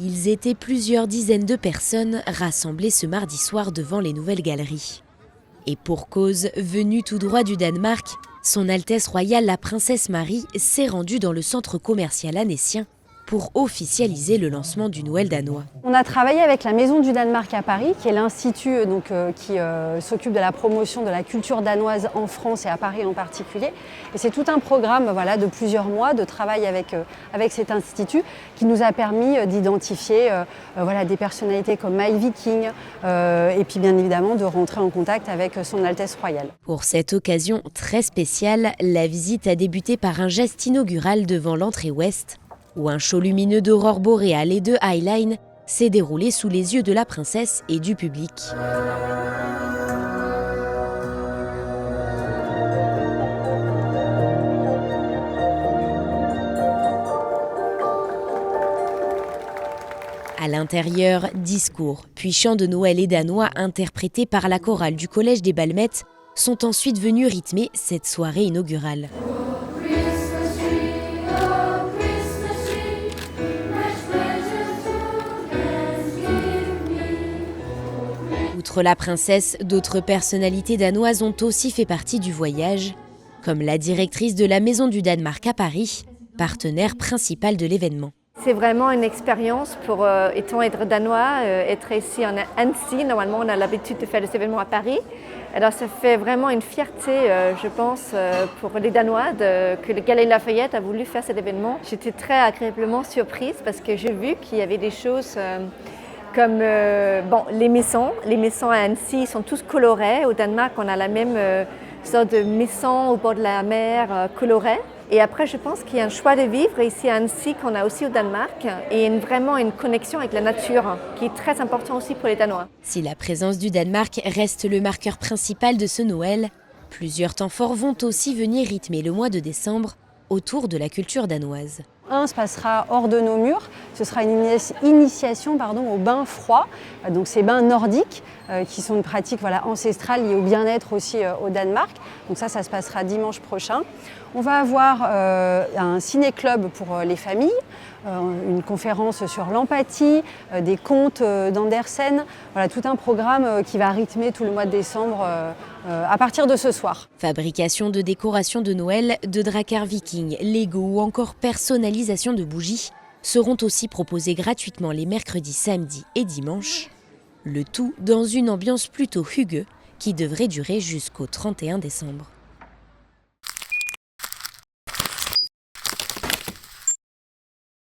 Ils étaient plusieurs dizaines de personnes rassemblées ce mardi soir devant les Nouvelles Galeries. Et pour cause, venue tout droit du Danemark, Son Altesse Royale la Princesse Marie s'est rendue dans le centre commercial annécien pour officialiser le lancement du Noël danois. On a travaillé avec la Maison du Danemark à Paris, qui est l'institut qui s'occupe de la promotion de la culture danoise en France et à Paris en particulier. Et c'est tout un programme de plusieurs mois de travail avec cet institut qui nous a permis d'identifier des personnalités comme Maël Viking et puis bien évidemment de rentrer en contact avec Son Altesse Royale. Pour cette occasion très spéciale, la visite a débuté par un geste inaugural devant l'entrée ouest, où un show lumineux d'aurore boréale et de highline s'est déroulé sous les yeux de la princesse et du public. À l'intérieur, discours, puis chants de Noël et danois interprétés par la chorale du Collège des Balmettes sont ensuite venus rythmer cette soirée inaugurale. Outre la princesse, d'autres personnalités danoises ont aussi fait partie du voyage, comme la directrice de la Maison du Danemark à Paris, partenaire principal de l'événement. C'est vraiment une expérience pour, étant être danois, être ici en Annecy. Normalement, on a l'habitude de faire des événements à Paris. Alors ça fait vraiment une fierté, je pense, pour les Danois que le Galeries Lafayette a voulu faire cet événement. J'étais très agréablement surprise parce que j'ai vu qu'il y avait des choses comme les maisons à Annecy sont tous colorées. Au Danemark, on a la même sorte de maison au bord de la mer colorée. Et après, je pense qu'il y a un choix de vivre ici à Annecy qu'on a aussi au Danemark et vraiment une connexion avec la nature qui est très important aussi pour les Danois. Si la présence du Danemark reste le marqueur principal de ce Noël, plusieurs temps forts vont aussi venir rythmer le mois de décembre autour de la culture danoise. Un se passera hors de nos murs, ce sera une initiation au bain froid, donc ces bains nordiques qui sont une pratique ancestrale liée au bien-être aussi au Danemark. Donc ça se passera dimanche prochain. On va avoir un ciné-club pour les familles, une conférence sur l'empathie, des contes d'Andersen, tout un programme qui va rythmer tout le mois de décembre à partir de ce soir. Fabrication de décorations de Noël, de dracars vikings, Lego ou encore personnalisation de bougies seront aussi proposées gratuitement les mercredis, samedis et dimanches. Le tout dans une ambiance plutôt hugueux qui devrait durer jusqu'au 31 décembre.